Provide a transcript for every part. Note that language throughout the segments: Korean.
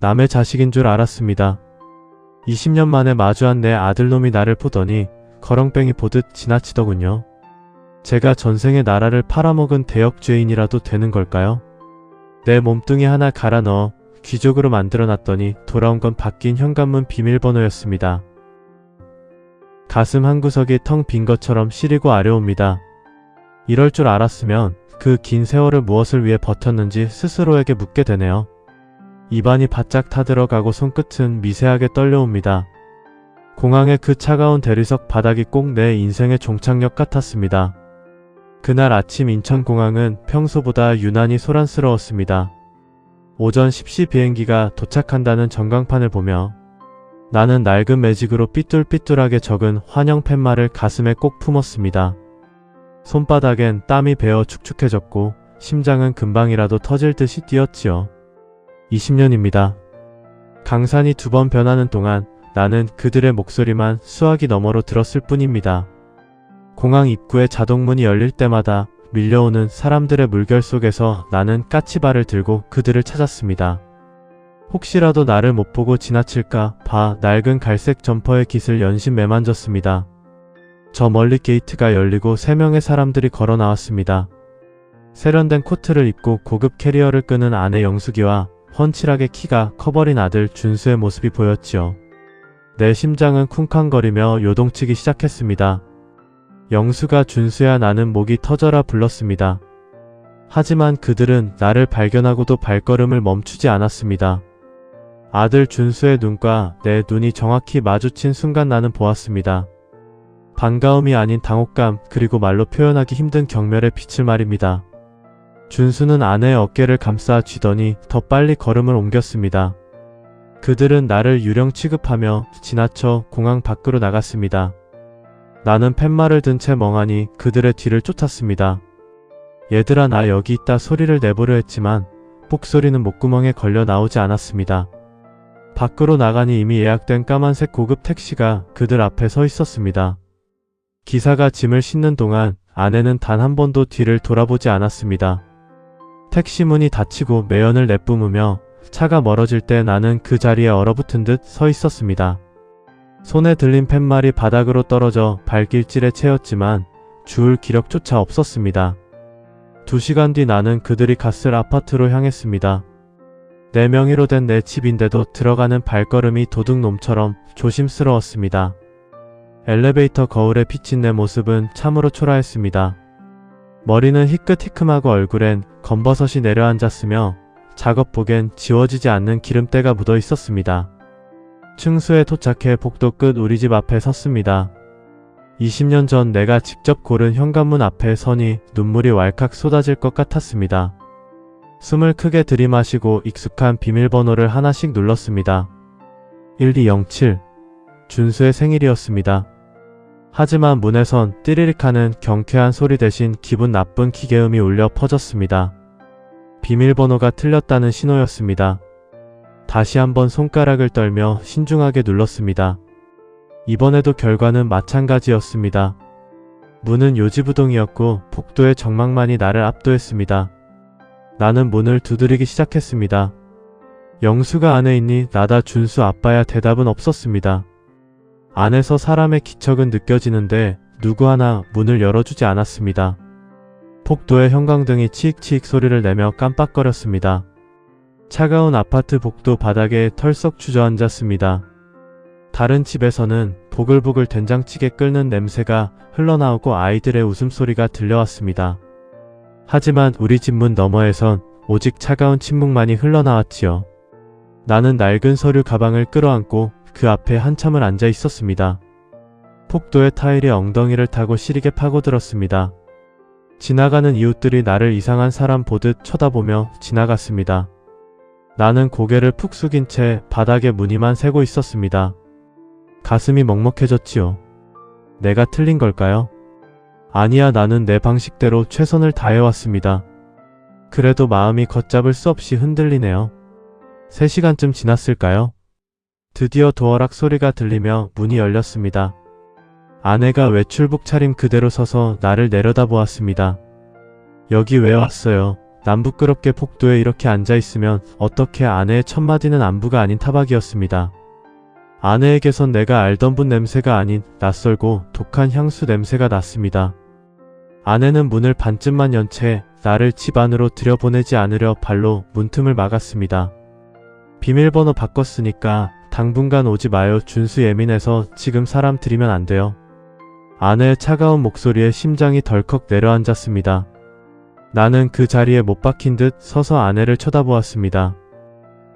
남의 자식인 줄 알았습니다. 20년 만에 마주한 내 아들놈이 나를 보더니 거렁뱅이 보듯 지나치더군요. 제가 전생에 나라를 팔아먹은 대역죄인이라도 되는 걸까요? 내 몸뚱이 하나 갈아 넣어 귀족으로 만들어놨더니 돌아온 건 바뀐 현관문 비밀번호였습니다. 가슴 한구석이 텅 빈 것처럼 시리고 아려옵니다. 이럴 줄 알았으면 그 긴 세월을 무엇을 위해 버텼는지 스스로에게 묻게 되네요. 입안이 바짝 타들어가고 손끝은 미세하게 떨려옵니다. 공항의 그 차가운 대리석 바닥이 꼭 내 인생의 종착역 같았습니다. 그날 아침 인천공항은 평소보다 유난히 소란스러웠습니다. 오전 10시 비행기가 도착한다는 전광판을 보며 나는 낡은 매직으로 삐뚤삐뚤하게 적은 환영 팻말을 가슴에 꼭 품었습니다. 손바닥엔 땀이 배어 축축해졌고 심장은 금방이라도 터질 듯이 뛰었지요. 20년입니다. 강산이 2번 변하는 동안 나는 그들의 목소리만 수화기 너머로 들었을 뿐입니다. 공항 입구의 자동문이 열릴 때마다 밀려오는 사람들의 물결 속에서 나는 까치발을 들고 그들을 찾았습니다. 혹시라도 나를 못 보고 지나칠까 봐 낡은 갈색 점퍼의 깃을 연신 매만졌습니다. 저 멀리 게이트가 열리고 3명의 사람들이 걸어 나왔습니다. 세련된 코트를 입고 고급 캐리어를 끄는 아내 영숙이와 훤칠하게 키가 커버린 아들 준수의 모습이 보였지요. 내 심장은 쿵쾅거리며 요동치기 시작했습니다. 영수가 준수야 나는 목이 터져라 불렀습니다. 하지만 그들은 나를 발견하고도 발걸음을 멈추지 않았습니다. 아들 준수의 눈과 내 눈이 정확히 마주친 순간 나는 보았습니다. 반가움이 아닌 당혹감, 그리고 말로 표현하기 힘든 경멸의 빛을 말입니다. 준수는 아내의 어깨를 감싸 쥐더니 더 빨리 걸음을 옮겼습니다. 그들은 나를 유령 취급하며 지나쳐 공항 밖으로 나갔습니다. 나는 팻말을 든 채 멍하니 그들의 뒤를 쫓았습니다. 얘들아 나 여기 있다 소리를 내보려 했지만 목소리는 목구멍에 걸려 나오지 않았습니다. 밖으로 나가니 이미 예약된 까만색 고급 택시가 그들 앞에 서 있었습니다. 기사가 짐을 싣는 동안 아내는 단 한 번도 뒤를 돌아보지 않았습니다. 택시 문이 닫히고 매연을 내뿜으며 차가 멀어질 때 나는 그 자리에 얼어붙은 듯 서 있었습니다. 손에 들린 팻말이 바닥으로 떨어져 발길질에 채였지만 주울 기력조차 없었습니다. 2시간 뒤 나는 그들이 갔을 아파트로 향했습니다. 내 명의로 된 내 집인데도 들어가는 발걸음이 도둑놈처럼 조심스러웠습니다. 엘리베이터 거울에 비친 내 모습은 참으로 초라했습니다. 머리는 희끗희큼하고 얼굴엔 검버섯이 내려앉았으며 작업복엔 지워지지 않는 기름때가 묻어 있었습니다. 층수에 도착해 복도 끝 우리 집 앞에 섰습니다. 20년 전 내가 직접 고른 현관문 앞에 서니 눈물이 왈칵 쏟아질 것 같았습니다. 숨을 크게 들이마시고 익숙한 비밀번호를 하나씩 눌렀습니다. 1207. 준수의 생일이었습니다. 하지만 문에선 띠리릭하는 경쾌한 소리 대신 기분 나쁜 기계음이 울려 퍼졌습니다. 비밀번호가 틀렸다는 신호였습니다. 다시 한번 손가락을 떨며 신중하게 눌렀습니다. 이번에도 결과는 마찬가지였습니다. 문은 요지부동이었고 복도의 정막만이 나를 압도했습니다. 나는 문을 두드리기 시작했습니다. 영수가 안에 있니? 나다 준수 아빠야. 대답은 없었습니다. 안에서 사람의 기척은 느껴지는데 누구 하나 문을 열어주지 않았습니다. 복도의 형광등이 치익치익 소리를 내며 깜빡거렸습니다. 차가운 아파트 복도 바닥에 털썩 주저앉았습니다. 다른 집에서는 보글보글 된장찌개 끓는 냄새가 흘러나오고 아이들의 웃음소리가 들려왔습니다. 하지만 우리 집 문 너머에선 오직 차가운 침묵만이 흘러나왔지요. 나는 낡은 서류 가방을 끌어안고 그 앞에 한참을 앉아 있었습니다. 복도의 타일이 엉덩이를 타고 시리게 파고들었습니다. 지나가는 이웃들이 나를 이상한 사람 보듯 쳐다보며 지나갔습니다. 나는 고개를 푹 숙인 채 바닥에 무늬만 세고 있었습니다. 가슴이 먹먹해졌지요. 내가 틀린 걸까요? 아니야, 나는 내 방식대로 최선을 다해왔습니다. 그래도 마음이 걷잡을 수 없이 흔들리네요. 3시간쯤 지났을까요? 드디어 도어락 소리가 들리며 문이 열렸습니다. 아내가 외출복 차림 그대로 서서 나를 내려다보았습니다. 여기 왜 왔어요? 남 부끄럽게 복도에 이렇게 앉아있으면 어떻게 아내의 첫마디는 안부가 아닌 타박이었습니다. 아내에게선 내가 알던 분 냄새가 아닌 낯설고 독한 향수 냄새가 났습니다. 아내는 문을 반쯤만 연 채 나를 집 안으로 들여보내지 않으려 발로 문틈을 막았습니다. 비밀번호 바꿨으니까 당분간 오지 마요. 준수 예민해서 지금 사람 들이면 안 돼요. 아내의 차가운 목소리에 심장이 덜컥 내려앉았습니다. 나는 그 자리에 못 박힌 듯 서서 아내를 쳐다보았습니다.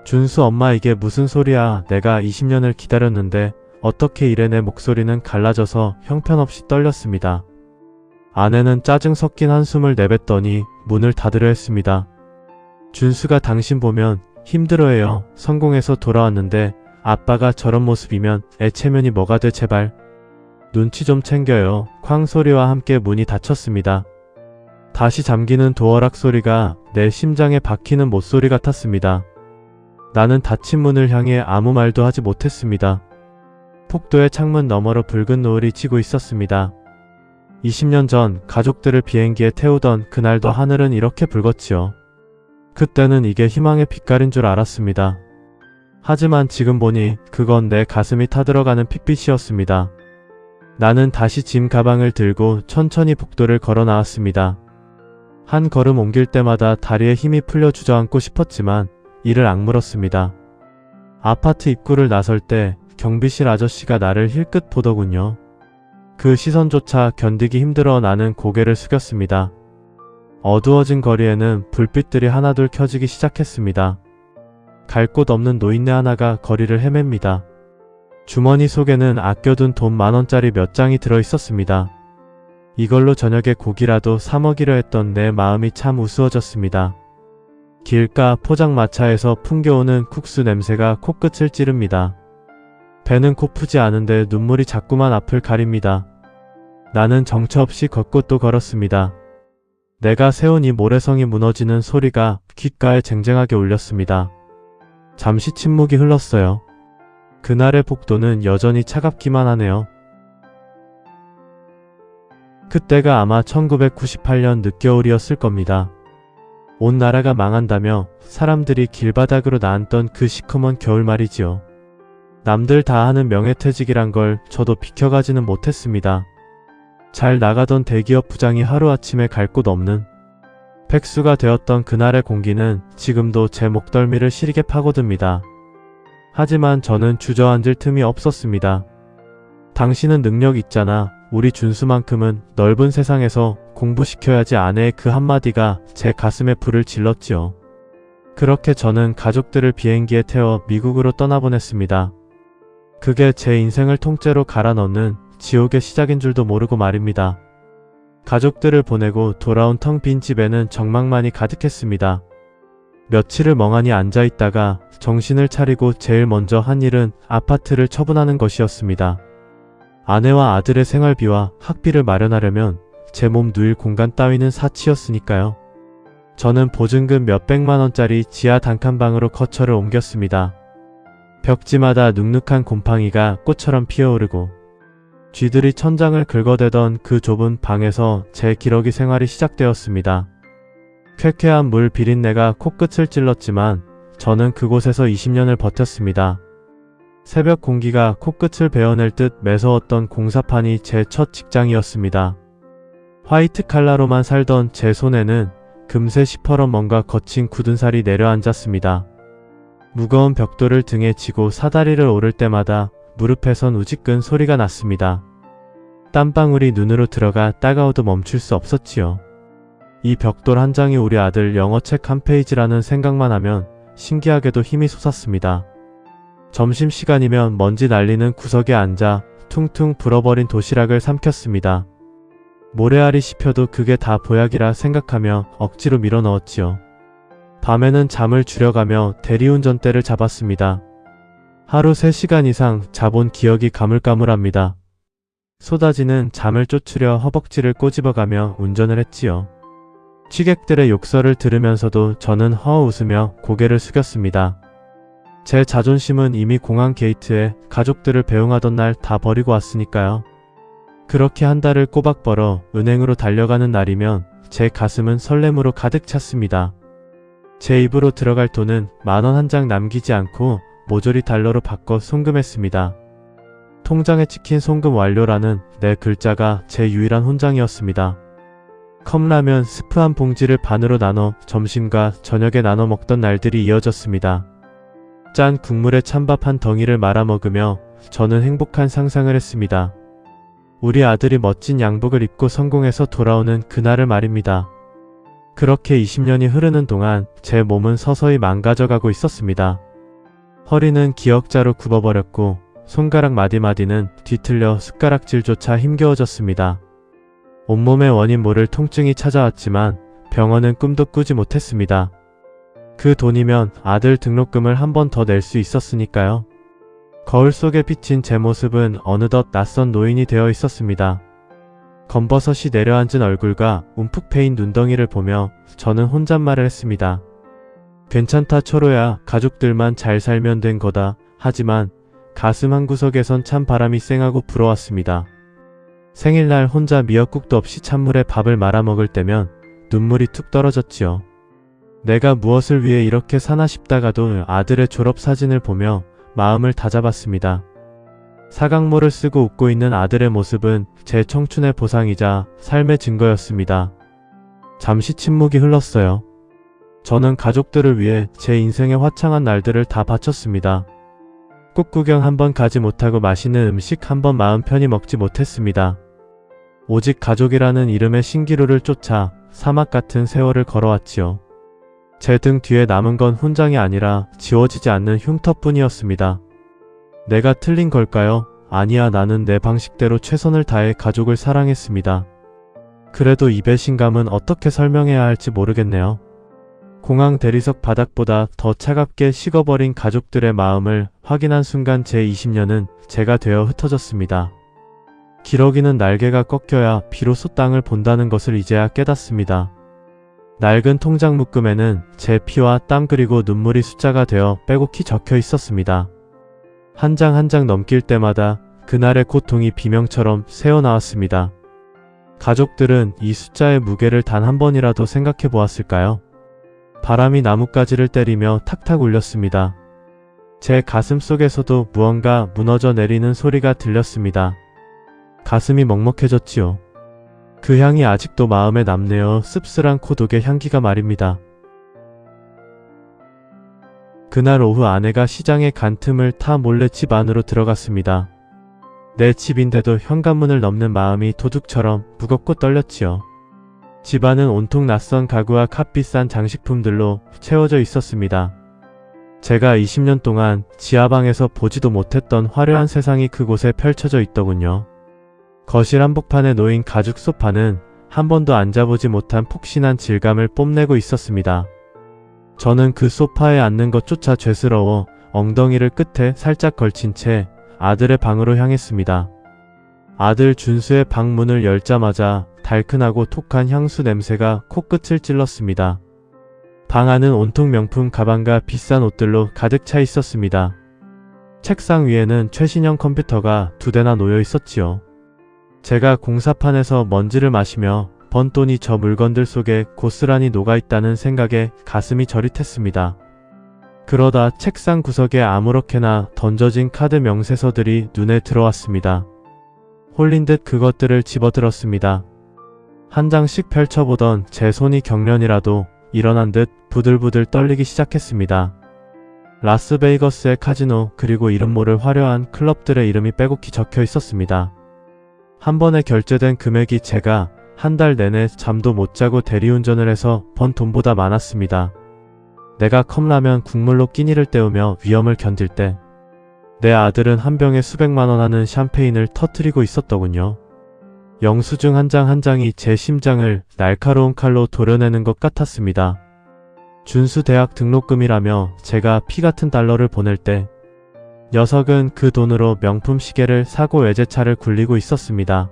준수 엄마 이게 무슨 소리야. 내가 20년을 기다렸는데 어떻게 이래. 내 목소리는 갈라져서 형편없이 떨렸습니다. 아내는 짜증 섞인 한숨을 내뱉더니 문을 닫으려 했습니다. 준수가 당신 보면 힘들어해요. 성공해서 돌아왔는데 아빠가 저런 모습이면 애 체면이 뭐가 돼. 제발 눈치 좀 챙겨요. 쾅 소리와 함께 문이 닫혔습니다. 다시 잠기는 도어락 소리가 내 심장에 박히는 못소리 같았습니다. 나는 닫힌 문을 향해 아무 말도 하지 못했습니다. 폭도의 창문 너머로 붉은 노을이 지고 있었습니다. 20년 전 가족들을 비행기에 태우던 그날도 하늘은 이렇게 붉었지요. 그때는 이게 희망의 빛깔인 줄 알았습니다. 하지만 지금 보니 그건 내 가슴이 타들어가는 핏빛이었습니다. 나는 다시 짐 가방을 들고 천천히 복도를 걸어 나왔습니다. 한 걸음 옮길 때마다 다리에 힘이 풀려 주저앉고 싶었지만 이를 악물었습니다. 아파트 입구를 나설 때 경비실 아저씨가 나를 힐끗 보더군요. 그 시선조차 견디기 힘들어 나는 고개를 숙였습니다. 어두워진 거리에는 불빛들이 하나둘 켜지기 시작했습니다. 갈 곳 없는 노인네 하나가 거리를 헤맵니다. 주머니 속에는 아껴둔 돈 10,000원짜리 몇 장이 들어 있었습니다. 이걸로 저녁에 고기라도 사 먹이려 했던 내 마음이 참 우스워졌습니다. 길가 포장마차에서 풍겨오는 국수 냄새가 코끝을 찌릅니다. 배는 고프지 않은데 눈물이 자꾸만 앞을 가립니다. 나는 정처 없이 걷고 또 걸었습니다. 내가 세운 이 모래성이 무너지는 소리가 귓가에 쟁쟁하게 울렸습니다. 잠시 침묵이 흘렀어요. 그날의 복도는 여전히 차갑기만 하네요. 그때가 아마 1998년 늦겨울이었을 겁니다. 온 나라가 망한다며 사람들이 길바닥으로 나앉던 그 시커먼 겨울 말이지요. 남들 다 하는 명예퇴직이란 걸 저도 비켜가지는 못했습니다. 잘 나가던 대기업 부장이 하루아침에 갈 곳 없는 백수가 되었던 그날의 공기는 지금도 제 목덜미를 시리게 파고듭니다. 하지만 저는 주저앉을 틈이 없었습니다. 당신은 능력 있잖아. 우리 준수만큼은 넓은 세상에서 공부시켜야지. 아내의 그 한마디가 제 가슴에 불을 질렀지요. 그렇게 저는 가족들을 비행기에 태워 미국으로 떠나보냈습니다. 그게 제 인생을 통째로 갈아넣는 지옥의 시작인 줄도 모르고 말입니다. 가족들을 보내고 돌아온 텅 빈 집에는 적막만이 가득했습니다. 며칠을 멍하니 앉아있다가 정신을 차리고 제일 먼저 한 일은 아파트를 처분하는 것이었습니다. 아내와 아들의 생활비와 학비를 마련하려면 제 몸 누일 공간 따위는 사치였으니까요. 저는 보증금 몇백만원짜리 지하 단칸방으로 거처를 옮겼습니다. 벽지마다 눅눅한 곰팡이가 꽃처럼 피어오르고 쥐들이 천장을 긁어대던 그 좁은 방에서 제 기러기 생활이 시작되었습니다. 쾌쾌한 물 비린내가 코끝을 찔렀지만 저는 그곳에서 20년을 버텼습니다. 새벽 공기가 코끝을 베어낼 듯 매서웠던 공사판이 제 첫 직장이었습니다. 화이트 칼라로만 살던 제 손에는 금세 시퍼런 뭔가 거친 굳은 살이 내려앉았습니다. 무거운 벽돌을 등에 지고 사다리를 오를 때마다 무릎에선 우지끈 소리가 났습니다. 땀방울이 눈으로 들어가 따가워도 멈출 수 없었지요. 이 벽돌 한 장이 우리 아들 영어책 한 페이지라는 생각만 하면 신기하게도 힘이 솟았습니다. 점심시간이면 먼지 날리는 구석에 앉아 퉁퉁 불어버린 도시락을 삼켰습니다. 모래알이 씹혀도 그게 다 보약이라 생각하며 억지로 밀어넣었지요. 밤에는 잠을 줄여가며 대리운전대를 잡았습니다. 하루 3시간 이상 자본 기억이 가물가물합니다. 쏟아지는 잠을 쫓으려 허벅지를 꼬집어가며 운전을 했지요. 취객들의 욕설을 들으면서도 저는 허 웃으며 고개를 숙였습니다. 제 자존심은 이미 공항 게이트에 가족들을 배웅하던 날 다 버리고 왔으니까요. 그렇게 한 달을 꼬박 벌어 은행으로 달려가는 날이면 제 가슴은 설렘으로 가득 찼습니다. 제 입으로 들어갈 돈은 10,000원 한 장 남기지 않고 모조리 달러로 바꿔 송금했습니다. 통장에 찍힌 송금 완료라는 네 글자가 제 유일한 혼장이었습니다. 컵라면 스프 한 봉지를 반으로 나눠 점심과 저녁에 나눠 먹던 날들이 이어졌습니다. 짠 국물에 찬밥 한 덩이를 말아 먹으며 저는 행복한 상상을 했습니다. 우리 아들이 멋진 양복을 입고 성공해서 돌아오는 그날을 말입니다. 그렇게 20년이 흐르는 동안 제 몸은 서서히 망가져가고 있었습니다. 허리는 기역자로 굽어버렸고 손가락 마디마디는 뒤틀려 숟가락질조차 힘겨워졌습니다. 온몸의 원인 모를 통증이 찾아왔지만 병원은 꿈도 꾸지 못했습니다. 그 돈이면 아들 등록금을 한 번 더 낼 수 있었으니까요. 거울 속에 비친 제 모습은 어느덧 낯선 노인이 되어 있었습니다. 검버섯이 내려앉은 얼굴과 움푹 패인 눈덩이를 보며 저는 혼잣말을 했습니다. 괜찮다 초로야, 가족들만 잘 살면 된 거다. 하지만 가슴 한구석에선 찬 바람이 쌩하고 불어왔습니다. 생일날 혼자 미역국도 없이 찬물에 밥을 말아 먹을 때면 눈물이 툭 떨어졌지요. 내가 무엇을 위해 이렇게 사나 싶다가도 아들의 졸업사진을 보며 마음을 다잡았습니다. 사각모를 쓰고 웃고 있는 아들의 모습은 제 청춘의 보상이자 삶의 증거였습니다. 잠시 침묵이 흘렀어요. 저는 가족들을 위해 제 인생의 화창한 날들을 다 바쳤습니다. 꽃 구경 한번 가지 못하고 맛있는 음식 한번 마음 편히 먹지 못했습니다. 오직 가족이라는 이름의 신기루를 쫓아 사막 같은 세월을 걸어왔지요. 제 등 뒤에 남은 건 훈장이 아니라 지워지지 않는 흉터뿐이었습니다. 내가 틀린 걸까요? 아니야, 나는 내 방식대로 최선을 다해 가족을 사랑했습니다. 그래도 이 배신감은 어떻게 설명해야 할지 모르겠네요. 공항 대리석 바닥보다 더 차갑게 식어버린 가족들의 마음을 확인한 순간 제 20년은 제가 되어 흩어졌습니다. 기러기는 날개가 꺾여야 비로소 땅을 본다는 것을 이제야 깨닫습니다. 낡은 통장 묶음에는 제 피와 땀 그리고 눈물이 숫자가 되어 빼곡히 적혀 있었습니다. 한 장 한 장 넘길 때마다 그날의 고통이 비명처럼 새어나왔습니다. 가족들은 이 숫자의 무게를 단 한 번이라도 생각해 보았을까요? 바람이 나뭇가지를 때리며 탁탁 울렸습니다. 제 가슴 속에서도 무언가 무너져 내리는 소리가 들렸습니다. 가슴이 먹먹해졌지요. 그 향이 아직도 마음에 남네요. 씁쓸한 코독의 향기가 말입니다. 그날 오후 아내가 시장에 간 틈을 타 몰래 집 안으로 들어갔습니다. 내 집인데도 현관문을 넘는 마음이 도둑처럼 무겁고 떨렸지요. 집안은 온통 낯선 가구와 값비싼 장식품들로 채워져 있었습니다. 제가 20년 동안 지하방에서 보지도 못했던 화려한 세상이 그곳에 펼쳐져 있더군요. 거실 한복판에 놓인 가죽 소파는 한 번도 앉아보지 못한 폭신한 질감을 뽐내고 있었습니다. 저는 그 소파에 앉는 것조차 죄스러워 엉덩이를 끝에 살짝 걸친 채 아들의 방으로 향했습니다. 아들 준수의 방 문을 열자마자 달큰하고 톡한 향수 냄새가 코끝을 찔렀습니다. 방 안은 온통 명품 가방과 비싼 옷들로 가득 차 있었습니다. 책상 위에는 최신형 컴퓨터가 2대나 놓여 있었지요. 제가 공사판에서 먼지를 마시며 번 돈이 저 물건들 속에 고스란히 녹아있다는 생각에 가슴이 저릿했습니다. 그러다 책상 구석에 아무렇게나 던져진 카드 명세서들이 눈에 들어왔습니다. 홀린 듯 그것들을 집어들었습니다. 한 장씩 펼쳐보던 제 손이 경련이라도 일어난 듯 부들부들 떨리기 시작했습니다. 라스베이거스의 카지노 그리고 이름 모를 화려한 클럽들의 이름이 빼곡히 적혀 있었습니다. 한 번에 결제된 금액이 제가 한 달 내내 잠도 못 자고 대리운전을 해서 번 돈보다 많았습니다. 내가 컵라면 국물로 끼니를 때우며 위험을 견딜 때 내 아들은 한 병에 수백만 원 하는 샴페인을 터뜨리고 있었더군요. 영수증 한 장 한 장이 제 심장을 날카로운 칼로 도려내는 것 같았습니다. 준수 대학 등록금이라며 제가 피같은 달러를 보낼 때 녀석은 그 돈으로 명품 시계를 사고 외제차를 굴리고 있었습니다.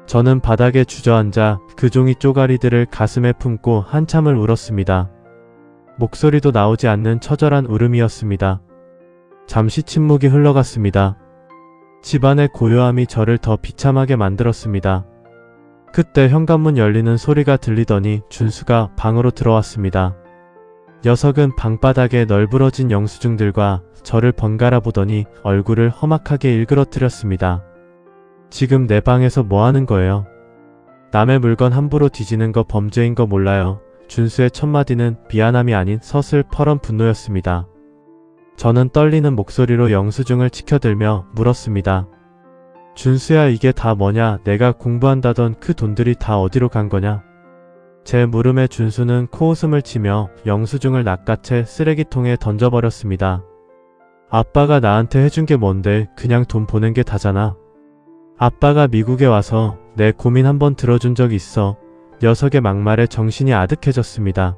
저는 바닥에 주저앉아 그 종이 쪼가리들을 가슴에 품고 한참을 울었습니다. 목소리도 나오지 않는 처절한 울음이었습니다. 잠시 침묵이 흘러갔습니다. 집안의 고요함이 저를 더 비참하게 만들었습니다. 그때 현관문 열리는 소리가 들리더니 준수가 방으로 들어왔습니다. 녀석은 방바닥에 널브러진 영수증들과 저를 번갈아 보더니 얼굴을 험악하게 일그러뜨렸습니다. 지금 내 방에서 뭐 하는 거예요? 남의 물건 함부로 뒤지는 거 범죄인 거 몰라요. 준수의 첫마디는 미안함이 아닌 서슬퍼런 분노였습니다. 저는 떨리는 목소리로 영수증을 치켜들며 물었습니다. 준수야, 이게 다 뭐냐? 내가 공부한다던 그 돈들이 다 어디로 간 거냐? 제 물음에 준수는 코웃음을 치며 영수증을 낚아채 쓰레기통에 던져버렸습니다. 아빠가 나한테 해준 게 뭔데? 그냥 돈 보낸 게 다잖아. 아빠가 미국에 와서 내 고민 한번 들어준 적 있어. 녀석의 막말에 정신이 아득해졌습니다.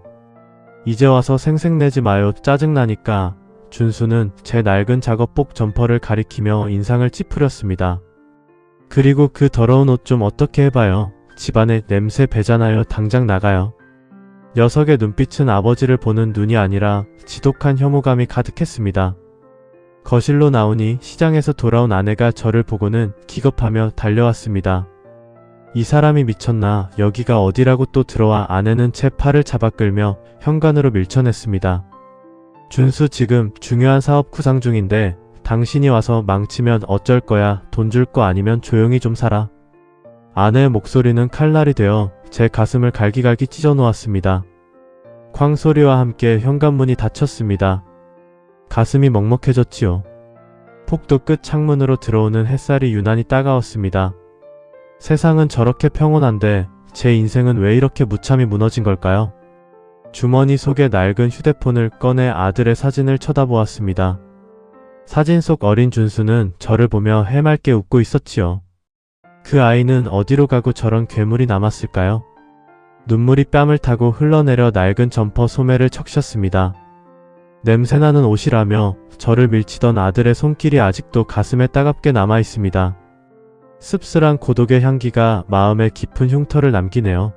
이제 와서 생색내지 마요. 짜증나니까. 준수는 제 낡은 작업복 점퍼를 가리키며 인상을 찌푸렸습니다. 그리고 그 더러운 옷 좀 어떻게 해봐요. 집안에 냄새 배잖아요. 당장 나가요. 녀석의 눈빛은 아버지를 보는 눈이 아니라 지독한 혐오감이 가득했습니다. 거실로 나오니 시장에서 돌아온 아내가 저를 보고는 기겁하며 달려왔습니다. 이 사람이 미쳤나? 여기가 어디라고 또 들어와? 아내는 제 팔을 잡아 끌며 현관으로 밀쳐냈습니다. 준수, 지금 중요한 사업 구상 중인데 당신이 와서 망치면 어쩔 거야. 돈 줄 거 아니면 조용히 좀 살아. 아내의 목소리는 칼날이 되어 제 가슴을 갈기갈기 찢어 놓았습니다. 쾅 소리와 함께 현관문이 닫혔습니다. 가슴이 먹먹해졌지요. 폭도 끝 창문으로 들어오는 햇살이 유난히 따가웠습니다. 세상은 저렇게 평온한데 제 인생은 왜 이렇게 무참히 무너진 걸까요? 주머니 속의 낡은 휴대폰을 꺼내 아들의 사진을 쳐다보았습니다. 사진 속 어린 준수는 저를 보며 해맑게 웃고 있었지요. 그 아이는 어디로 가고 저런 괴물이 남았을까요? 눈물이 뺨을 타고 흘러내려 낡은 점퍼 소매를 적셨습니다. 냄새나는 옷이라며 저를 밀치던 아들의 손길이 아직도 가슴에 따갑게 남아있습니다. 씁쓸한 고독의 향기가 마음에 깊은 흉터를 남기네요.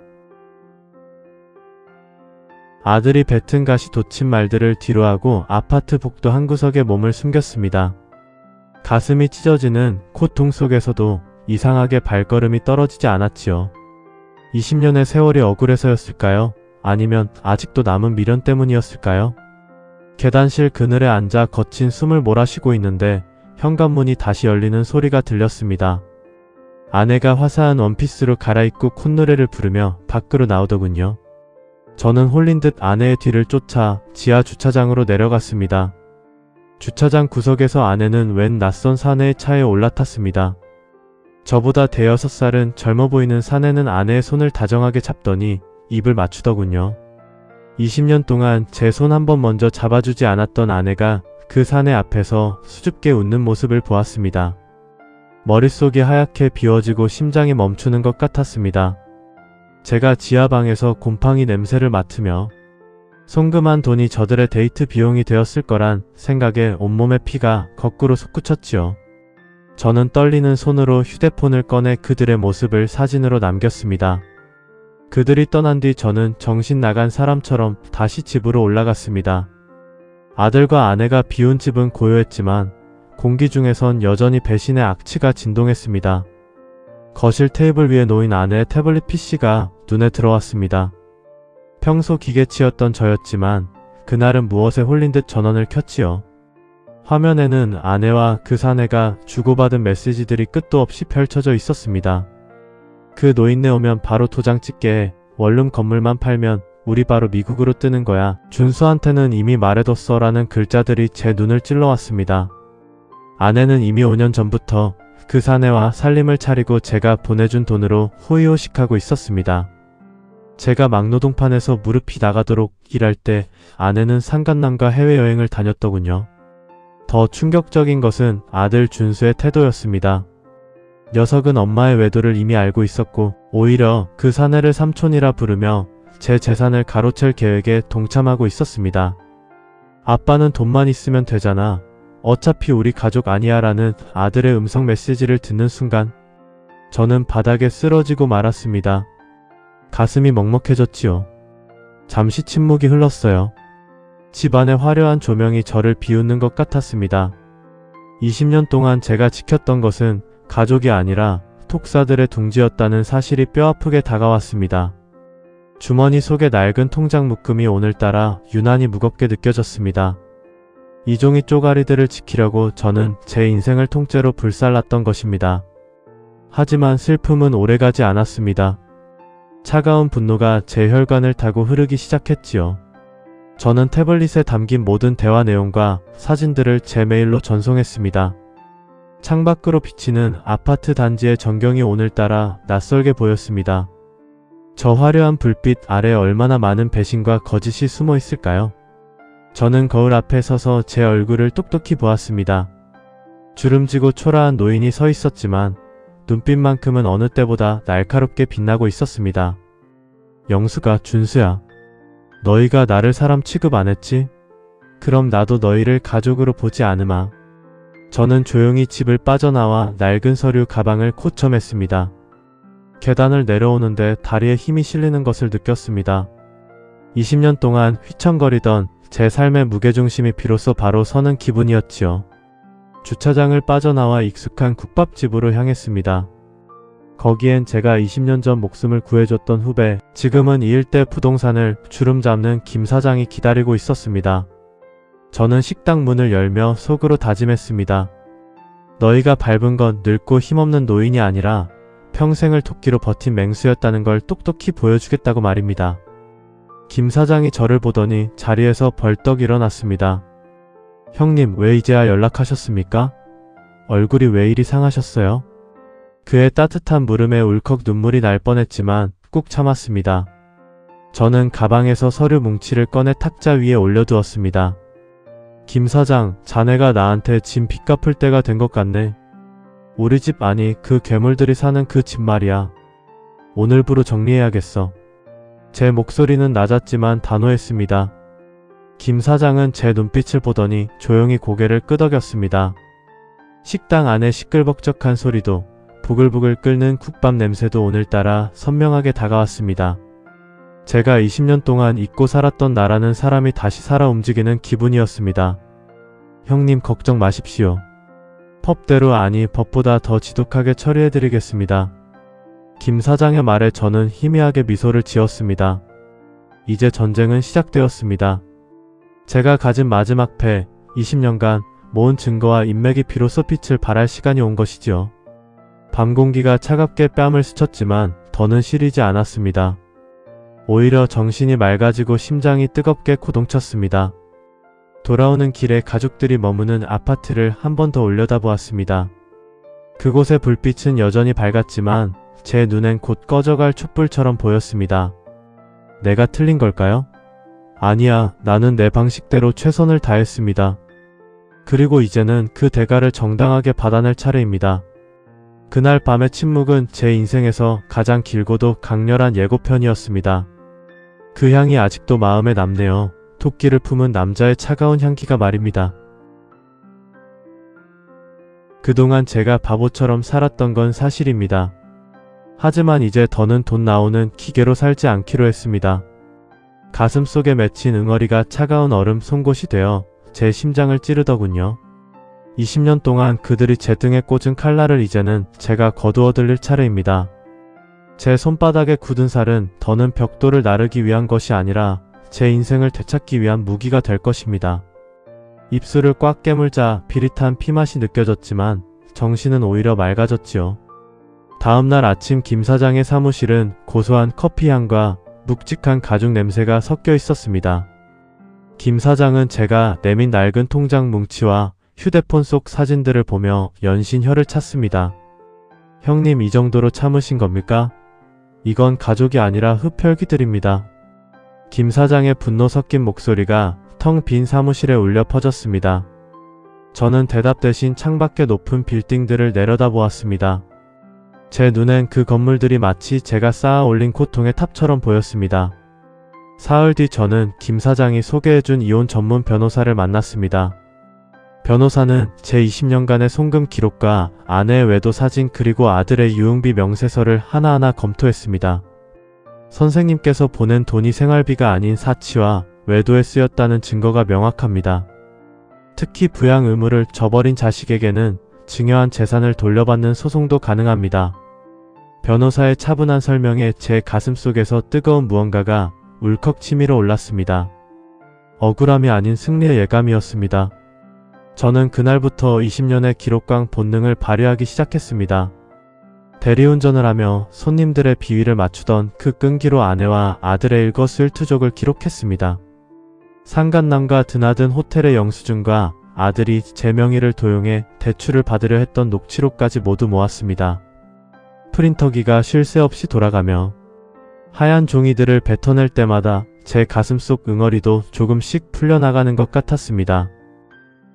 아들이 뱉은 가시 돋친 말들을 뒤로하고 아파트 복도 한구석에 몸을 숨겼습니다. 가슴이 찢어지는 고통 속에서도 이상하게 발걸음이 떨어지지 않았지요. 20년의 세월이 억울해서였을까요? 아니면 아직도 남은 미련 때문이었을까요? 계단실 그늘에 앉아 거친 숨을 몰아쉬고 있는데 현관문이 다시 열리는 소리가 들렸습니다. 아내가 화사한 원피스로 갈아입고 콧노래를 부르며 밖으로 나오더군요. 저는 홀린 듯 아내의 뒤를 쫓아 지하 주차장으로 내려갔습니다. 주차장 구석에서 아내는 웬 낯선 사내의 차에 올라탔습니다. 저보다 대여섯 살은 젊어 보이는 사내는 아내의 손을 다정하게 잡더니 입을 맞추더군요. 20년 동안 제 손 한 번 먼저 잡아주지 않았던 아내가 그 사내 앞에서 수줍게 웃는 모습을 보았습니다. 머릿속이 하얗게 비워지고 심장이 멈추는 것 같았습니다. 제가 지하방에서 곰팡이 냄새를 맡으며 송금한 돈이 저들의 데이트 비용이 되었을 거란 생각에 온몸의 피가 거꾸로 솟구쳤지요. 저는 떨리는 손으로 휴대폰을 꺼내 그들의 모습을 사진으로 남겼습니다. 그들이 떠난 뒤 저는 정신 나간 사람처럼 다시 집으로 올라갔습니다. 아들과 아내가 비운 집은 고요했지만 공기 중에선 여전히 배신의 악취가 진동했습니다. 거실 테이블 위에 놓인 아내의 태블릿 PC가 눈에 들어왔습니다. 평소 기계치였던 저였지만 그날은 무엇에 홀린 듯 전원을 켰지요. 화면에는 아내와 그 사내가 주고받은 메시지들이 끝도 없이 펼쳐져 있었습니다. 그 노인네 오면 바로 도장 찍게 해. 원룸 건물만 팔면 우리 바로 미국으로 뜨는 거야. 준수한테는 이미 말해뒀어 라는 글자들이 제 눈을 찔러왔습니다. 아내는 이미 5년 전부터 그 사내와 살림을 차리고 제가 보내준 돈으로 호의호식하고 있었습니다. 제가 막노동판에서 무릎이 나가도록 일할 때 아내는 상간남과 해외여행을 다녔더군요. 더 충격적인 것은 아들 준수의 태도였습니다. 녀석은 엄마의 외도를 이미 알고 있었고 오히려 그 사내를 삼촌이라 부르며 제 재산을 가로챌 계획에 동참하고 있었습니다. 아빠는 돈만 있으면 되잖아. 어차피 우리 가족 아니야 라는 아들의 음성 메시지를 듣는 순간 저는 바닥에 쓰러지고 말았습니다. 가슴이 먹먹해졌지요. 잠시 침묵이 흘렀어요. 집안의 화려한 조명이 저를 비웃는 것 같았습니다. 20년 동안 제가 지켰던 것은 가족이 아니라 톡사들의 둥지였다는 사실이 뼈아프게 다가왔습니다. 주머니 속의 낡은 통장 묶음이 오늘따라 유난히 무겁게 느껴졌습니다. 이 종이 쪼가리들을 지키려고 저는 제 인생을 통째로 불살랐던 것입니다. 하지만 슬픔은 오래가지 않았습니다. 차가운 분노가 제 혈관을 타고 흐르기 시작했지요. 저는 태블릿에 담긴 모든 대화 내용과 사진들을 제 메일로 전송했습니다. 창밖으로 비치는 아파트 단지의 전경이 오늘따라 낯설게 보였습니다. 저 화려한 불빛 아래 얼마나 많은 배신과 거짓이 숨어 있을까요? 저는 거울 앞에 서서 제 얼굴을 똑똑히 보았습니다. 주름지고 초라한 노인이 서 있었지만 눈빛만큼은 어느 때보다 날카롭게 빛나고 있었습니다. 영수가, 준수야. 너희가 나를 사람 취급 안 했지? 그럼 나도 너희를 가족으로 보지 않으마. 저는 조용히 집을 빠져나와 낡은 서류 가방을 코점했습니다. 계단을 내려오는데 다리에 힘이 실리는 것을 느꼈습니다. 20년 동안 휘청거리던 제 삶의 무게중심이 비로소 바로 서는 기분이었지요. 주차장을 빠져나와 익숙한 국밥집으로 향했습니다. 거기엔 제가 20년 전 목숨을 구해줬던 후배, 지금은 이 일대 부동산을 주름 잡는 김 사장이 기다리고 있었습니다. 저는 식당 문을 열며 속으로 다짐했습니다. 너희가 밟은 건 늙고 힘없는 노인이 아니라 평생을 도끼로 버틴 맹수였다는 걸 똑똑히 보여주겠다고 말입니다. 김 사장이 저를 보더니 자리에서 벌떡 일어났습니다. 형님, 왜 이제야 연락하셨습니까? 얼굴이 왜 이리 상하셨어요? 그의 따뜻한 물음에 울컥 눈물이 날 뻔했지만 꾹 참았습니다. 저는 가방에서 서류 뭉치를 꺼내 탁자 위에 올려두었습니다. 김 사장, 자네가 나한테 짐 빚 갚을 때가 된 것 같네. 우리 집 아니 그 괴물들이 사는 그 집 말이야. 오늘부로 정리해야겠어. 제 목소리는 낮았지만 단호했습니다. 김 사장은 제 눈빛을 보더니 조용히 고개를 끄덕였습니다. 식당 안에 시끌벅적한 소리도 부글부글 끓는 국밥 냄새도 오늘따라 선명하게 다가왔습니다. 제가 20년 동안 잊고 살았던 나라는 사람이 다시 살아 움직이는 기분이었습니다. 형님 걱정 마십시오. 법대로 아니 법보다 더 지독하게 처리해드리겠습니다. 김 사장의 말에 저는 희미하게 미소를 지었습니다. 이제 전쟁은 시작되었습니다. 제가 가진 마지막 패, 20년간 모은 증거와 인맥이 비로소 빛을 발할 시간이 온 것이지요. 밤 공기가 차갑게 뺨을 스쳤지만 더는 시리지 않았습니다. 오히려 정신이 맑아지고 심장이 뜨겁게 고동쳤습니다. 돌아오는 길에 가족들이 머무는 아파트를 한 번 더 올려다보았습니다. 그곳의 불빛은 여전히 밝았지만 제 눈엔 곧 꺼져갈 촛불처럼 보였습니다. 내가 틀린 걸까요? 아니야, 나는 내 방식대로 최선을 다했습니다. 그리고 이제는 그 대가를 정당하게 받아낼 차례입니다. 그날 밤의 침묵은 제 인생에서 가장 길고도 강렬한 예고편이었습니다. 그 향이 아직도 마음에 남네요. 토끼를 품은 남자의 차가운 향기가 말입니다. 그동안 제가 바보처럼 살았던 건 사실입니다. 하지만 이제 더는 돈 나오는 기계로 살지 않기로 했습니다. 가슴 속에 맺힌 응어리가 차가운 얼음 송곳이 되어 제 심장을 찌르더군요. 20년 동안 그들이 제 등에 꽂은 칼날을 이제는 제가 거두어 들릴 차례입니다. 제 손바닥에 굳은 살은 더는 벽돌을 나르기 위한 것이 아니라 제 인생을 되찾기 위한 무기가 될 것입니다. 입술을 꽉 깨물자 비릿한 피맛이 느껴졌지만 정신은 오히려 맑아졌지요. 다음날 아침 김 사장의 사무실은 고소한 커피 향과 묵직한 가죽 냄새가 섞여 있었습니다. 김 사장은 제가 내민 낡은 통장 뭉치와 휴대폰 속 사진들을 보며 연신 혀를 찼습니다. 형님, 이 정도로 참으신 겁니까? 이건 가족이 아니라 흡혈귀들입니다. 김 사장의 분노 섞인 목소리가 텅 빈 사무실에 울려 퍼졌습니다. 저는 대답 대신 창밖의 높은 빌딩들을 내려다보았습니다. 제 눈엔 그 건물들이 마치 제가 쌓아 올린 고통의 탑처럼 보였습니다. 사흘 뒤 저는 김 사장이 소개해준 이혼 전문 변호사를 만났습니다. 변호사는 제 20년간의 송금 기록과 아내의 외도 사진 그리고 아들의 유흥비 명세서를 하나하나 검토했습니다. 선생님께서 보낸 돈이 생활비가 아닌 사치와 외도에 쓰였다는 증거가 명확합니다. 특히 부양 의무를 저버린 자식에게는 증여한 재산을 돌려받는 소송도 가능합니다. 변호사의 차분한 설명에 제 가슴속에서 뜨거운 무언가가 울컥 치밀어 올랐습니다. 억울함이 아닌 승리의 예감이었습니다. 저는 그날부터 20년의 기록강 본능을 발휘하기 시작했습니다. 대리운전을 하며 손님들의 비위를 맞추던 그 끈기로 아내와 아들의 일거수일투족을 기록했습니다. 상간남과 드나든 호텔의 영수증과 아들이 제 명의를 도용해 대출을 받으려 했던 녹취록까지 모두 모았습니다. 프린터기가 쉴 새 없이 돌아가며 하얀 종이들을 뱉어낼 때마다 제 가슴속 응어리도 조금씩 풀려나가는 것 같았습니다.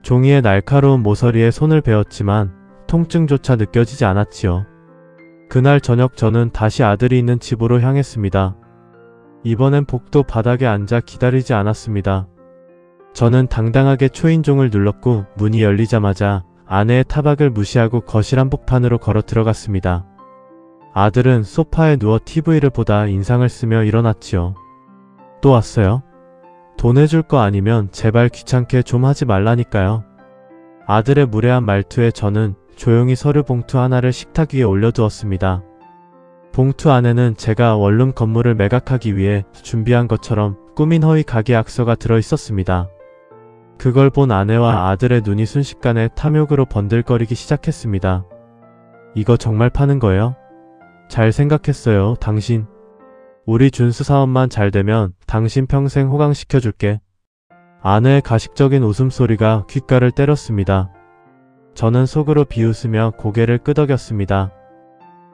종이의 날카로운 모서리에 손을 베었지만 통증조차 느껴지지 않았지요. 그날 저녁 저는 다시 아들이 있는 집으로 향했습니다. 이번엔 복도 바닥에 앉아 기다리지 않았습니다. 저는 당당하게 초인종을 눌렀고 문이 열리자마자 아내의 타박을 무시하고 거실 한복판으로 걸어 들어갔습니다. 아들은 소파에 누워 TV를 보다 인상을 쓰며 일어났지요. 또 왔어요? 돈 해줄 거 아니면 제발 귀찮게 좀 하지 말라니까요. 아들의 무례한 말투에 저는 조용히 서류 봉투 하나를 식탁 위에 올려두었습니다. 봉투 안에는 제가 원룸 건물을 매각하기 위해 준비한 것처럼 꾸민 허위 가계약서가 들어있었습니다. 그걸 본 아내와 아들의 눈이 순식간에 탐욕으로 번들거리기 시작했습니다. 이거 정말 파는 거예요? 잘 생각했어요, 당신. 우리 준수 사업만 잘 되면 당신 평생 호강시켜줄게. 아내의 가식적인 웃음소리가 귓가를 때렸습니다. 저는 속으로 비웃으며 고개를 끄덕였습니다.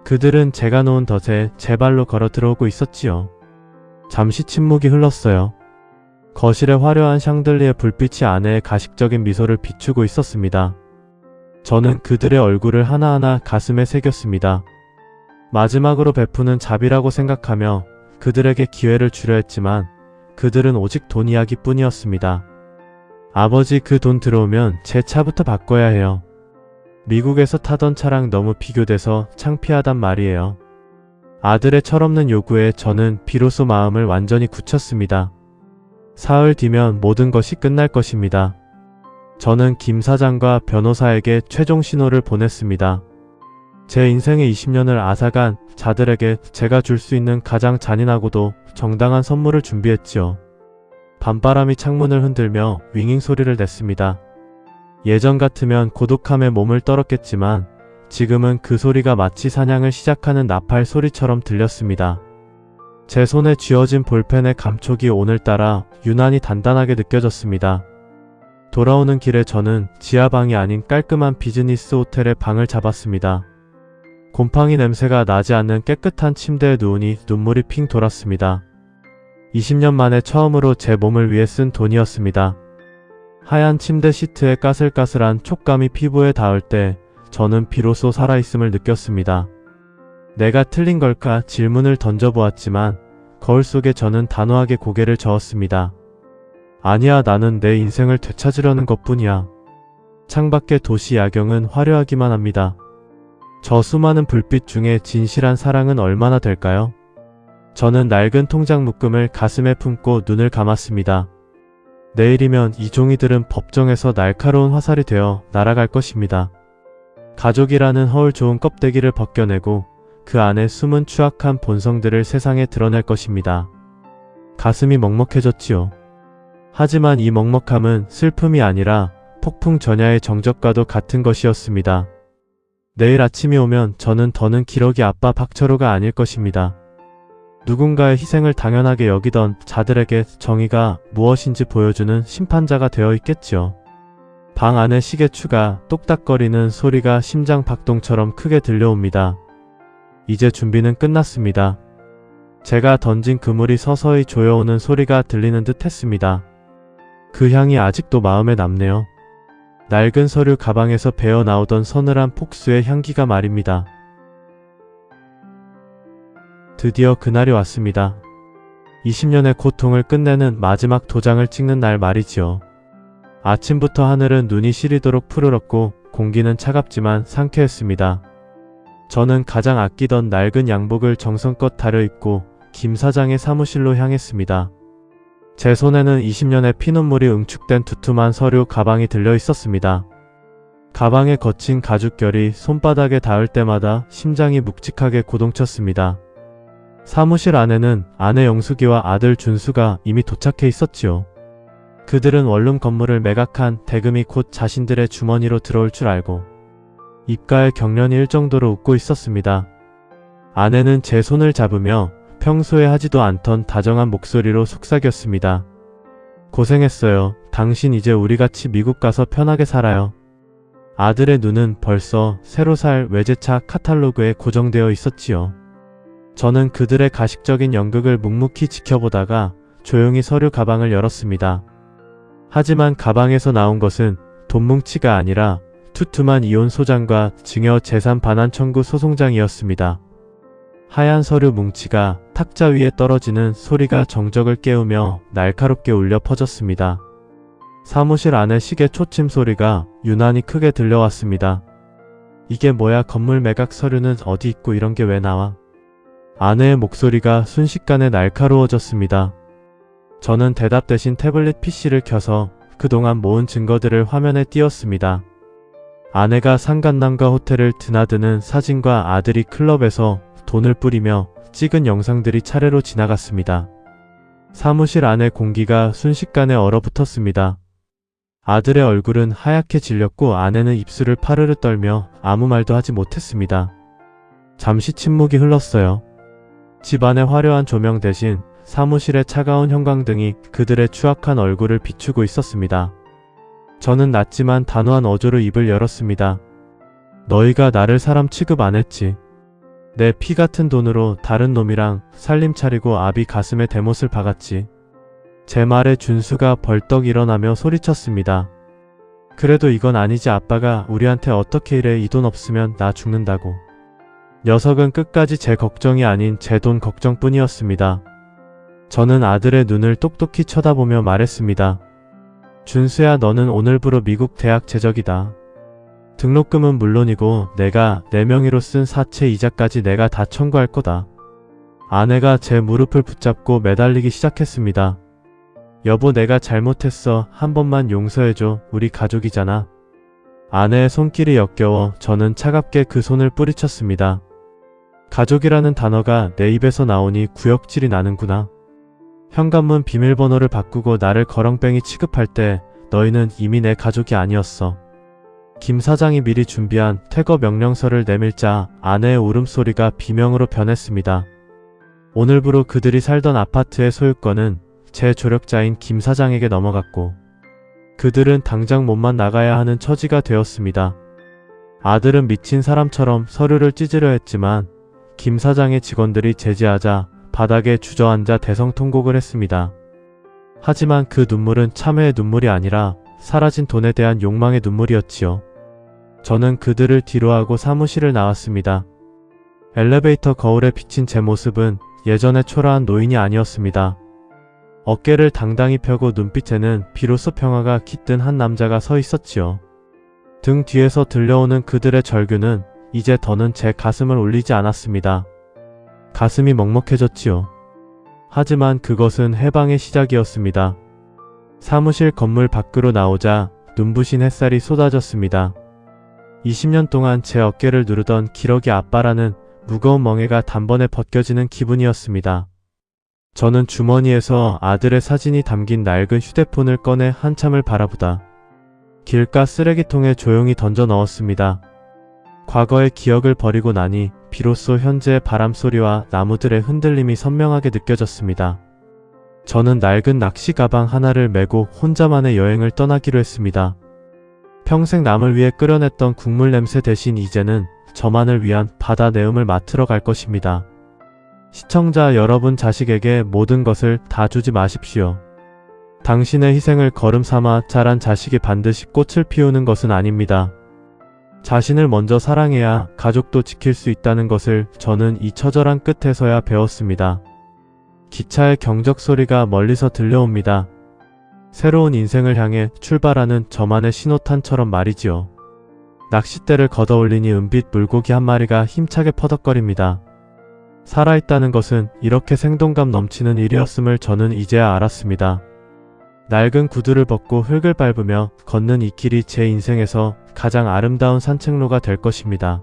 그들은 제가 놓은 덫에 제 발로 걸어 들어오고 있었지요. 잠시 침묵이 흘렀어요. 거실의 화려한 샹들리에 불빛이 아내의 가식적인 미소를 비추고 있었습니다. 저는 그들의 얼굴을 하나하나 가슴에 새겼습니다. 마지막으로 베푸는 자비라고 생각하며 그들에게 기회를 주려 했지만 그들은 오직 돈 이야기뿐이었습니다. 아버지, 그 돈 들어오면 제 차부터 바꿔야 해요. 미국에서 타던 차랑 너무 비교돼서 창피하단 말이에요. 아들의 철없는 요구에 저는 비로소 마음을 완전히 굳혔습니다. 사흘 뒤면 모든 것이 끝날 것입니다. 저는 김 사장과 변호사에게 최종 신호를 보냈습니다. 제 인생의 20년을 앗아간 자들에게 제가 줄 수 있는 가장 잔인하고도 정당한 선물을 준비했지요. 밤바람이 창문을 흔들며 윙잉 소리를 냈습니다. 예전 같으면 고독함에 몸을 떨었겠지만 지금은 그 소리가 마치 사냥을 시작하는 나팔 소리처럼 들렸습니다. 제 손에 쥐어진 볼펜의 감촉이 오늘따라 유난히 단단하게 느껴졌습니다. 돌아오는 길에 저는 지하방이 아닌 깔끔한 비즈니스 호텔의 방을 잡았습니다. 곰팡이 냄새가 나지 않는 깨끗한 침대에 누우니 눈물이 핑 돌았습니다. 20년 만에 처음으로 제 몸을 위해 쓴 돈이었습니다. 하얀 침대 시트의 까슬까슬한 촉감이 피부에 닿을 때 저는 비로소 살아있음을 느꼈습니다. 내가 틀린 걸까 질문을 던져보았지만 거울 속에 저는 단호하게 고개를 저었습니다. 아니야, 나는 내 인생을 되찾으려는 것뿐이야. 창밖의 도시 야경은 화려하기만 합니다. 저 수많은 불빛 중에 진실한 사랑은 얼마나 될까요? 저는 낡은 통장 묶음을 가슴에 품고 눈을 감았습니다. 내일이면 이 종이들은 법정에서 날카로운 화살이 되어 날아갈 것입니다. 가족이라는 허울 좋은 껍데기를 벗겨내고 그 안에 숨은 추악한 본성들을 세상에 드러낼 것입니다. 가슴이 먹먹해졌지요. 하지만 이 먹먹함은 슬픔이 아니라 폭풍 전야의 정적과도 같은 것이었습니다. 내일 아침이 오면 저는 더는 기러기 아빠 박철호가 아닐 것입니다. 누군가의 희생을 당연하게 여기던 자들에게 정의가 무엇인지 보여주는 심판자가 되어 있겠지요. 방 안의 시계추가 똑딱거리는 소리가 심장 박동처럼 크게 들려옵니다. 이제 준비는 끝났습니다. 제가 던진 그물이 서서히 조여오는 소리가 들리는 듯 했습니다. 그 향이 아직도 마음에 남네요. 낡은 서류 가방에서 배어 나오던 서늘한 폭수의 향기가 말입니다. 드디어 그날이 왔습니다. 20년의 고통을 끝내는 마지막 도장을 찍는 날 말이지요. 아침부터 하늘은 눈이 시리도록 푸르렀고 공기는 차갑지만 상쾌했습니다. 저는 가장 아끼던 낡은 양복을 정성껏 다려입고 김 사장의 사무실로 향했습니다. 제 손에는 20년의 피눈물이 응축된 두툼한 서류 가방이 들려 있었습니다. 가방에 거친 가죽결이 손바닥에 닿을 때마다 심장이 묵직하게 고동쳤습니다. 사무실 안에는 아내 영숙이와 아들 준수가 이미 도착해 있었지요. 그들은 원룸 건물을 매각한 대금이 곧 자신들의 주머니로 들어올 줄 알고 입가에 경련이 일 정도로 웃고 있었습니다. 아내는 제 손을 잡으며 평소에 하지도 않던 다정한 목소리로 속삭였습니다. 고생했어요. 당신 이제 우리같이 미국 가서 편하게 살아요. 아들의 눈은 벌써 새로 살 외제차 카탈로그에 고정되어 있었지요. 저는 그들의 가식적인 연극을 묵묵히 지켜보다가 조용히 서류 가방을 열었습니다. 하지만 가방에서 나온 것은 돈뭉치가 아니라 투툼한 이혼 소장과 증여 재산 반환 청구 소송장이었습니다. 하얀 서류 뭉치가 탁자 위에 떨어지는 소리가 정적을 깨우며 날카롭게 울려 퍼졌습니다. 사무실 안의 시계 초침 소리가 유난히 크게 들려왔습니다. 이게 뭐야, 건물 매각 서류는 어디 있고 이런 게 왜 나와? 아내의 목소리가 순식간에 날카로워졌습니다. 저는 대답 대신 태블릿 PC를 켜서 그동안 모은 증거들을 화면에 띄웠습니다. 아내가 상간남과 호텔을 드나드는 사진과 아들이 클럽에서 돈을 뿌리며 찍은 영상들이 차례로 지나갔습니다. 사무실 안의 공기가 순식간에 얼어붙었습니다. 아들의 얼굴은 하얗게 질렸고 아내는 입술을 파르르 떨며 아무 말도 하지 못했습니다. 잠시 침묵이 흘렀어요. 집안의 화려한 조명 대신 사무실의 차가운 형광등이 그들의 추악한 얼굴을 비추고 있었습니다. 저는 낮지만 단호한 어조로 입을 열었습니다. 너희가 나를 사람 취급 안 했지. 내 피 같은 돈으로 다른 놈이랑 살림 차리고 아비 가슴에 대못을 박았지. 제 말에 준수가 벌떡 일어나며 소리쳤습니다. 그래도 이건 아니지. 아빠가 우리한테 어떻게 이래. 이 돈 없으면 나 죽는다고. 녀석은 끝까지 제 걱정이 아닌 제 돈 걱정뿐이었습니다. 저는 아들의 눈을 똑똑히 쳐다보며 말했습니다. 준수야, 너는 오늘부로 미국 대학 재적이다. 등록금은 물론이고 내가 내 명의로 쓴 사채 이자까지 내가 다 청구할 거다. 아내가 제 무릎을 붙잡고 매달리기 시작했습니다. 여보, 내가 잘못했어. 한 번만 용서해줘. 우리 가족이잖아. 아내의 손길이 역겨워 저는 차갑게 그 손을 뿌리쳤습니다. 가족이라는 단어가 내 입에서 나오니 구역질이 나는구나. 현관문 비밀번호를 바꾸고 나를 거렁뱅이 취급할 때 너희는 이미 내 가족이 아니었어. 김 사장이 미리 준비한 퇴거 명령서를 내밀자 아내의 울음소리가 비명으로 변했습니다. 오늘부로 그들이 살던 아파트의 소유권은 제 조력자인 김 사장에게 넘어갔고 그들은 당장 몸만 나가야 하는 처지가 되었습니다. 아들은 미친 사람처럼 서류를 찢으려 했지만 김 사장의 직원들이 제지하자 바닥에 주저앉아 대성통곡을 했습니다. 하지만 그 눈물은 참회의 눈물이 아니라 사라진 돈에 대한 욕망의 눈물이었지요. 저는 그들을 뒤로하고 사무실을 나왔습니다. 엘리베이터 거울에 비친 제 모습은 예전의 초라한 노인이 아니었습니다. 어깨를 당당히 펴고 눈빛에는 비로소 평화가 깃든 한 남자가 서 있었지요. 등 뒤에서 들려오는 그들의 절규는 이제 더는 제 가슴을 울리지 않았습니다. 가슴이 먹먹해졌지요. 하지만 그것은 해방의 시작이었습니다. 사무실 건물 밖으로 나오자 눈부신 햇살이 쏟아졌습니다. 20년 동안 제 어깨를 누르던 기러기 아빠라는 무거운 멍에가 단번에 벗겨지는 기분이었습니다. 저는 주머니에서 아들의 사진이 담긴 낡은 휴대폰을 꺼내 한참을 바라보다 길가 쓰레기통에 조용히 던져 넣었습니다. 과거의 기억을 버리고 나니 비로소 현재의 바람소리와 나무들의 흔들림이 선명하게 느껴졌습니다. 저는 낡은 낚시 가방 하나를 메고 혼자만의 여행을 떠나기로 했습니다. 평생 남을 위해 끓여냈던 국물 냄새 대신 이제는 저만을 위한 바다 내음을 맡으러 갈 것입니다. 시청자 여러분, 자식에게 모든 것을 다 주지 마십시오. 당신의 희생을 거름 삼아 자란 자식이 반드시 꽃을 피우는 것은 아닙니다. 자신을 먼저 사랑해야 가족도 지킬 수 있다는 것을 저는 이 처절한 끝에서야 배웠습니다. 기차의 경적 소리가 멀리서 들려옵니다. 새로운 인생을 향해 출발하는 저만의 신호탄처럼 말이지요. 낚싯대를 걷어올리니 은빛 물고기 한 마리가 힘차게 퍼덕거립니다. 살아있다는 것은 이렇게 생동감 넘치는 일이었음을 저는 이제야 알았습니다. 낡은 구두를 벗고 흙을 밟으며 걷는 이 길이 제 인생에서 가장 아름다운 산책로가 될 것입니다.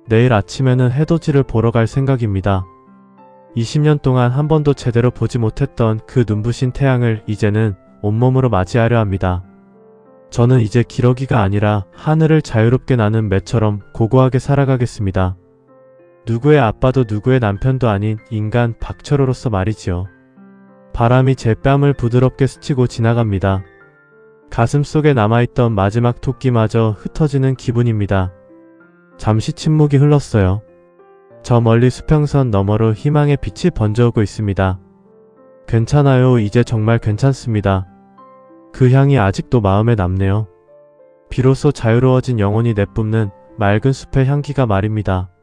내일 아침에는 해돋이를 보러 갈 생각입니다. 20년 동안 한 번도 제대로 보지 못했던 그 눈부신 태양을 이제는 온몸으로 맞이하려 합니다. 저는 이제 기러기가 아니라 하늘을 자유롭게 나는 매처럼 고고하게 살아가겠습니다. 누구의 아빠도 누구의 남편도 아닌 인간 박철호로서 말이지요. 바람이 제 뺨을 부드럽게 스치고 지나갑니다. 가슴속에 남아있던 마지막 토끼마저 흩어지는 기분입니다. 잠시 침묵이 흘렀어요. 저 멀리 수평선 너머로 희망의 빛이 번져오고 있습니다. 괜찮아요. 이제 정말 괜찮습니다. 그 향이 아직도 마음에 남네요. 비로소 자유로워진 영혼이 내뿜는 맑은 숲의 향기가 말입니다.